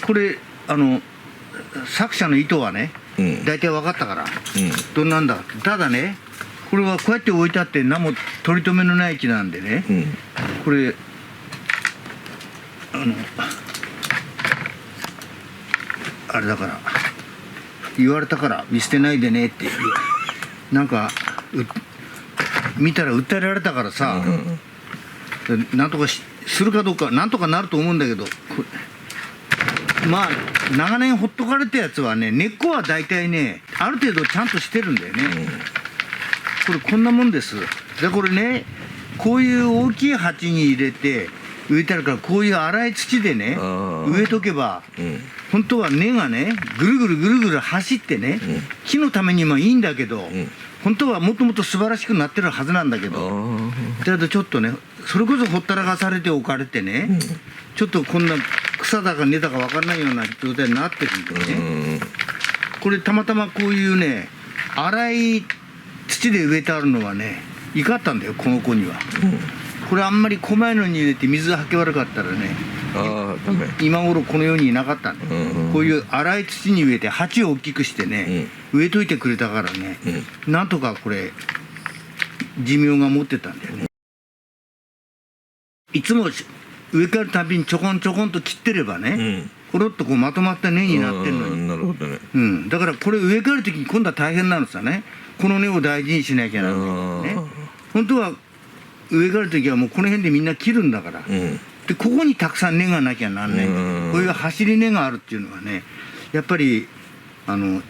これ作者の意図はね、大体分かったから、どんなんだって。ただね、これはこうやって置いてあって何も取り留めのない木なんでね、これあれだから、言われたから見捨てないでねってなんか見たら訴えられたからさ、なんとかするかどうか、なんとかなると思うんだけど、まあ長年ほっとかれたやつはね、根っこは大体ねある程度ちゃんとしてるんだよね。これこんなもんです。でこれね、こういう大きい鉢に入れて植えてあるから、こういう粗い土でね植えとけば、本当は根がねぐるぐるぐるぐる走ってね、木のためにもいいんだけど、本当はもっともっと素晴らしくなってるはずなんだけど、だけどちょっとね、それこそほったらかされておかれてね、ちょっとこんな草だか根だか分からないような状態になってるんでね、これたまたまこういうね粗い土で植えてあるのはね、いかったんだよ、この子には。これあんまり細いのに入れて水がはけ悪かったらね、ダメ。今頃この世にいなかったんだよ。こういう粗い土に植えて鉢を大きくしてね、植えといてくれたからね、なんとかこれ寿命が持ってたんだよね。いつも植え替えるたびにちょこんちょこんと切ってればね、コロッとこうまとまった根になってるのに。なるほどね。だからこれ植え替える時に今度は大変なのさね。この根を大事にしなきゃならないね。本当は植え替える時はもうこの辺でみんな切るんだから、でここにたくさん根がなきゃなんないんだよ。こういう走り根があるっていうのはね、やっぱり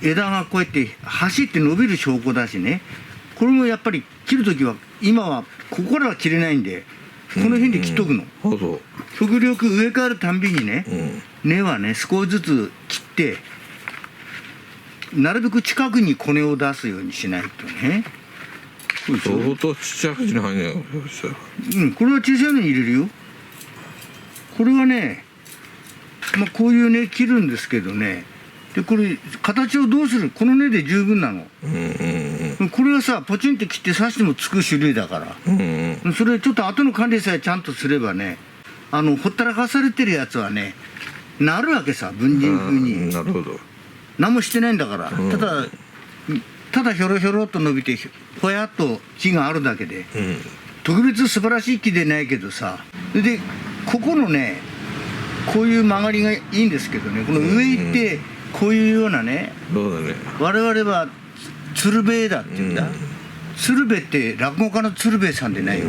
枝がこうやって走って伸びる証拠だしね、これもやっぱり切る時は、今はここからは切れないんでこの辺で切っとくの。極力植え替えるたんびにね、根はね少しずつ切って、なるべく近くにコネを出すようにしないとね。相当ちっちゃい鉢に入んねえ。これは小さいのに入れるよ。これはね、こういう根切るんですけどね、でこれ形をどうする、この根で十分なの。これはさ、ポチンって切って刺してもつく種類だから、それちょっと後の管理さえちゃんとすればね、ほったらかされてるやつはねなるわけさ、文人風に。なるほど。何もしてないんだから、ただひょろひょろっと伸びてほやっと木があるだけで、特別素晴らしい木でないけどさ。でここのねこういう曲がりがいいんですけどね、この上行ってこういうようなね、我々は鶴瓶枝って言うんだ。鶴瓶って落語家の鶴瓶さんでないよ。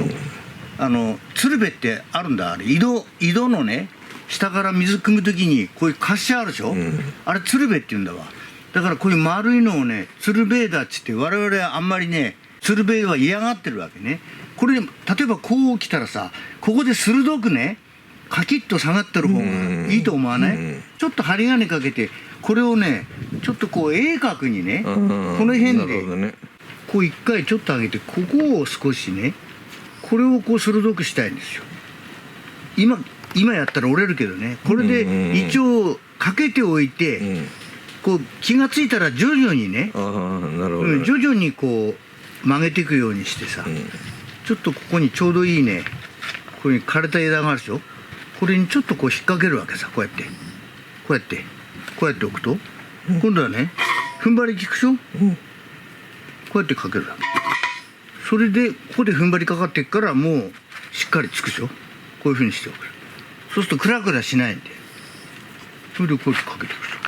鶴瓶ってあるんだ、あれ井戸のね下から水汲む時にこういう滑車あるでしょ、あれ鶴瓶って言うんだわ。だからこういう丸いのをね鶴瓶枝っつって、我々はあんまりね鶴瓶は嫌がってるわけね。これ例えばこう来たらさ、ここで鋭くねカキッと下がってる方がいいと思わない？ちょっと針金かけてこれをねちょっとこう鋭角にね、この辺でこう一回ちょっと上げて、ここを少しね、これをこう鋭くしたいんですよ。今やったら折れるけどね、これで一応かけておいて、こう気がついたら徐々にね、徐々にこう曲げていくようにしてさ、ちょっとここにちょうどいいね、こういう枯れた枝があるでしょ、これにちょっとこう引っ掛けるわけさ。こうやって置くと、今度はね踏ん張り効くでしょ、こうやってかけるわけ。それでここで踏ん張りかかっていくから、もうしっかりつくでしょ。こういうふうにしておく。そうするとクラクラしないんで、それでこうやってかけていくと、こ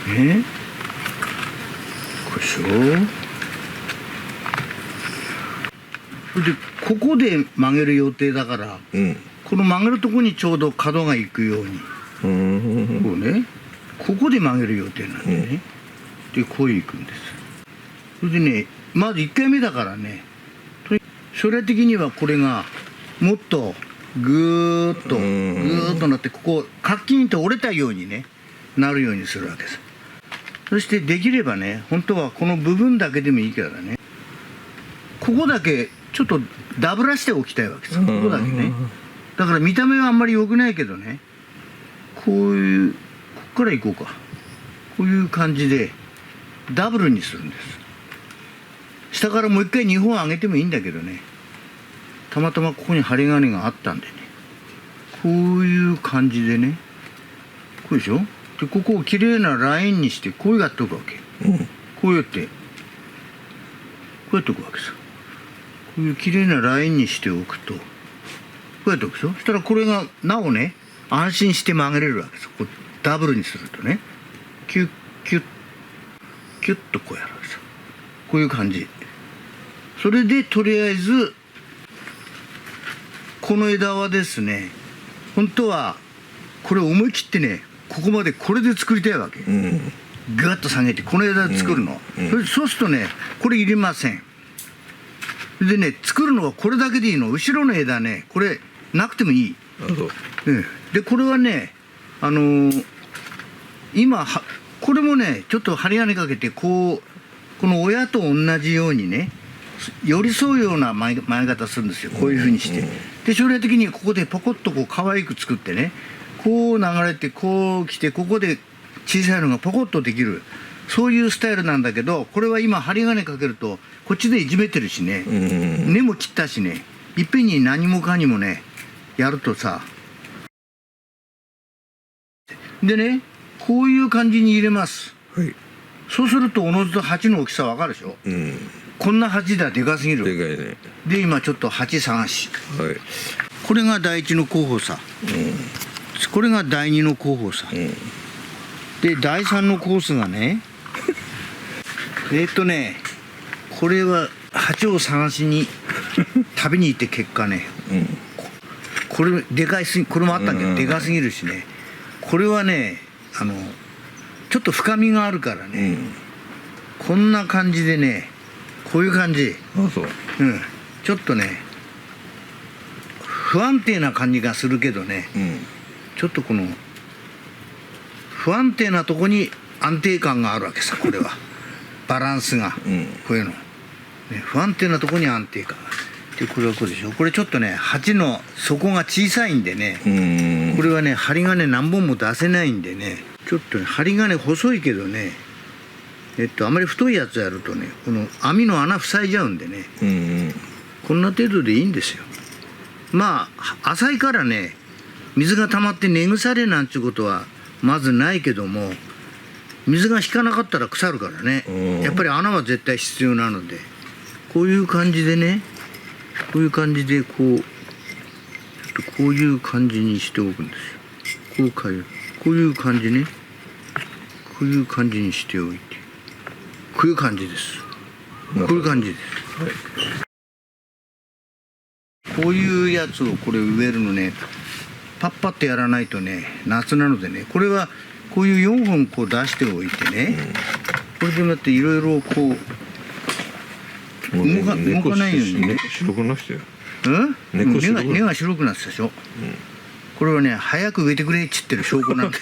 うやってね、こうしょ。それでここで曲げる予定だから、この曲げるとこにちょうど角がいくように、こうね、ここで曲げる予定なんでね、でこういくんです。それでね、まず1回目だからね、将来的にはこれがもっとぐーっとなって、ここカッキンと折れたようにねなるようにするわけです。そしてできればね、本当はこの部分だけでもいいからね、ここだけちょっとダブらしておきたいわけです。ここだけね。だから見た目はあんまり良くないけどね、こういう、こっからいこうか、こういう感じでダブルにするんです。下からもう一回2本上げてもいいんだけどね、たまたまここに針金があったんでね、こういう感じでねうでしょ。でここをきれいなラインにしてこうやっておくわけ。こうやってこうやっておくわけさ。こういうきれいなラインにしておくとこうやっておくでしょ。そしたらこれがなおね安心して曲げれるわけです。こうダブルにするとねキュッキュッキュッとこうやるわけです。こういう感じ。それでとりあえずこの枝はですね本当はこれ思い切ってねここまでこれで作りたいわけ。ガッと下げてこの枝で作るの、そうするとねこれ入れません。でね作るのはこれだけでいいの。後ろの枝ねこれなくてもいい。でこれはね今はこれもねちょっと針金かけてこの親と同じようにね寄り添うような前方するんですよ。こういうふうにしてで将来的にここでポコッとこう可愛く作ってねこう流れてこう来てここで小さいのがポコッとできるそういうスタイルなんだけどこれは今針金かけるとこっちでいじめてるしね根も切ったしねいっぺんに何もかにもねやるとさでねこういう感じに入れます、はい、そうするとおのずと鉢の大きさわかるでしょ、こんな鉢ではでかすぎる。でかいね。で今ちょっと鉢探し、はい、これが第一の候補さ、これが第二の候補さ、で第三のコースがねこれは鉢を探しに旅に行って結果ね、これでかいすぎこれもあったけどでかすぎるしねこれはねちょっと深みがあるからね、こんな感じでねこういう感じ、ちょっとね不安定な感じがするけどね、ちょっとこの不安定なとこに安定感があるわけさ。これはバランスが、こういうの、不安定なとこに安定感がある。でこれはこうでしょ。これちょっとね鉢の底が小さいんでね、これはね針金何本も出せないんでねちょっとね針金細いけどねあまり太いやつやるとねこの網の穴塞いじゃうんでね、こんな程度でいいんですよ。まあ浅いからね水が溜まって根腐れなんていうことはまずないけども水が引かなかったら腐るからね、やっぱり穴は絶対必要なのでこういう感じでねこういう感じでこうちょっとこういう感じにしておくんですよ。こういう感じねこういう感じにしておいてこういう感じです。こういう感じです。こういうやつをこれ植えるのねパッパッとやらないとね夏なのでねこれはこういう4本こう出しておいてね、これでもっていろいろこう動かないようにね白くなってよ。根が白くなってたでしょ、これはね早く植えてくれっつってる証拠なんで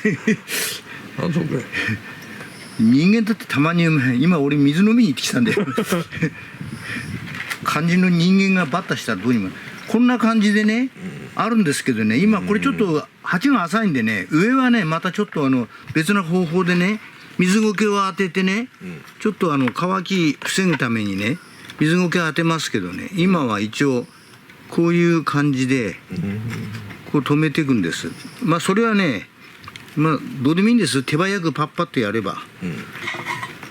人間だってたまに今俺水飲みに行ってきたんだよ感じの人間がバッタしたらどうにもこんな感じでね、あるんですけどね今これちょっと鉢が浅いんでね上はねまたちょっと別の方法でね水苔を当ててね、ちょっと乾き防ぐためにね水苔を当てますけどね今は一応こういう感じでこう止めていくんです。まあそれはねどうでもいいんです。手早くパッパッとやれば、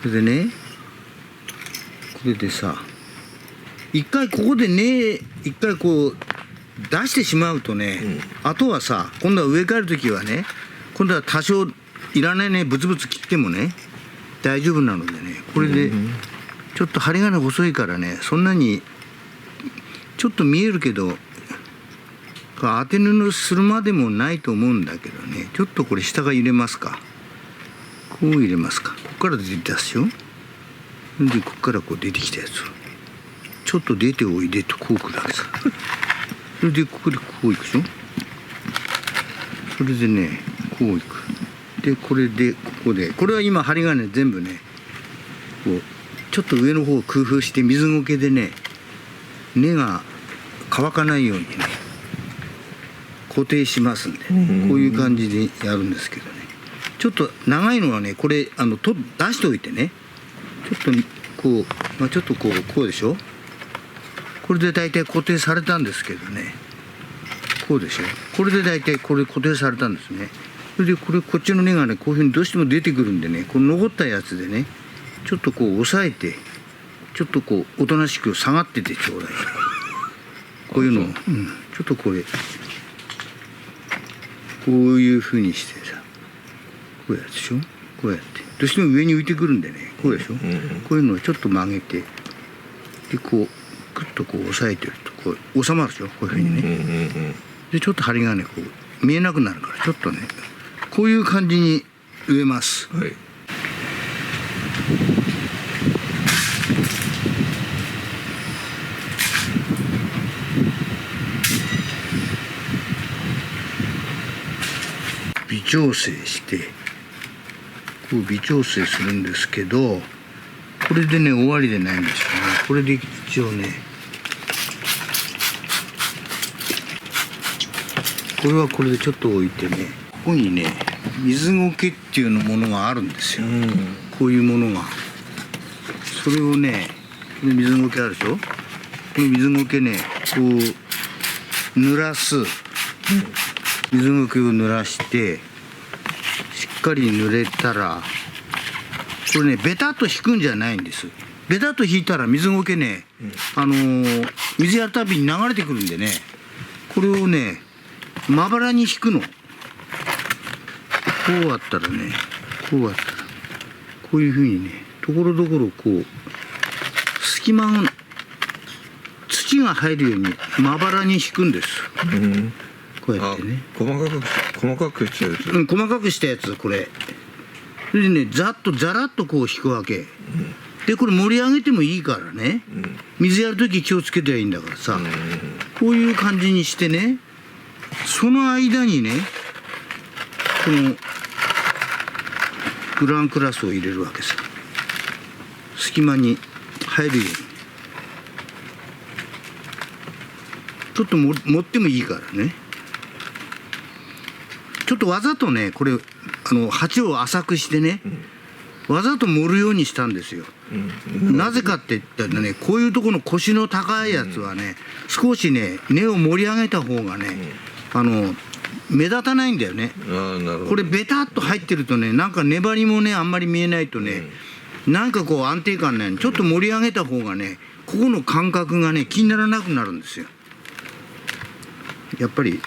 それでねこれでさ一回ここでね一回こう出してしまうとね、あとはさ今度は植え替える時はね今度は多少いらないねブツブツ切ってもね大丈夫なのでねこれでちょっと針金細いからねそんなにちょっと見えるけど当て布するまでもないと思うんだけどねちょっとこれ下が入れますか。こう入れますか。ここから出すよ。でここからこう出てきたやつをちょっと出ておいでとこうくるわけさ。それでここでこういくでしょ。それでねこういく。でこれでここでこれは今針金全部ねこうちょっと上の方を工夫して水苔でね根が乾かないようにね固定しますんで、こういう感じでやるんですけどねちょっと長いのはねこれ出しておいてねちょっとこう、ちょっとこうでしょ。これで大体固定されたんですけどねこうでしょ。これで大体これ固定されたんですね。それでこっちの根がねこういうふうにどうしても出てくるんでね、この残ったやつでねちょっとこう押さえてちょっとこうおとなしく下がっててちょうだい。こういうのを、ちょっとこういうふうにしてさ、こうやるでしょ、こうやってどうしても上に浮いてくるんでね、こうでしょ、こういうのをちょっと曲げて、でこうグッとこう押さえてるとこう収まるでしょ、こういうふうにね、でちょっと針がねこう見えなくなるから、ちょっとねこういう感じに植えます。はい。微調整してこう微調整するんですけど、これでね終わりでないんですよね。これで一応ね、これはこれでちょっと置いてね、ここにね水苔っていうものがあるんですよ、こういうものが。それをね、この水苔あるでしょ、この水苔ねこう濡らす、水苔を濡らしてしっかり濡れたら、これねベタっと引くんじゃないんです。ベタっと引いたら水苔ね、水やるたびに流れてくるんでね、これをねまばらに引くの。こうあったらね、こうあったらこういうふうにね、ところどころこう隙間が土が入るようにまばらに引くんです、こうやってね。細かくしたやつ。細かくしたやつ、これ。それでね、ざらっとこう引くわけ。で、これ盛り上げてもいいからね。水やるとき気をつけてはいいんだからさ。こういう感じにしてね、その間にね、このグランクラスを入れるわけさ。隙間に入るように。ちょっと持ってもいいからね。ちょっとわざとねこれ鉢を浅くしてね、わざと盛るようにしたんですよ、なぜかって言ったらね、こういうところの腰の高いやつはね、少しね根を盛り上げた方がね、目立たないんだよね。なるほど。これベタっと入ってるとね、なんか粘りもねあんまり見えないとね、なんかこう安定感ないの。ちょっと盛り上げた方がね、ここの感覚がね気にならなくなるんですよ。やっぱり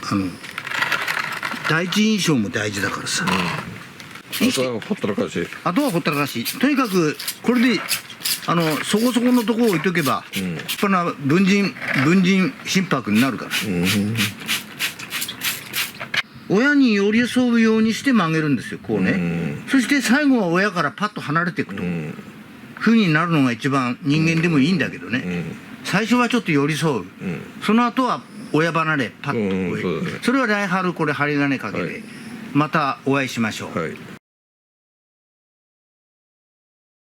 第一印象も大事だからさ、あとはほったらかし。あとはほったらかし。とにかくこれでそこそこのところ置いとけば、立派な文人心拍になるから、親に寄り添うようにして曲げるんですよ、こうね、そして最後は親からパッと離れていくと、風になるのが一番人間でもいいんだけどね、最初はちょっと寄り添う、その後は親離れパッと、それは来春これ針金かけて、またお会いしましょう。はい。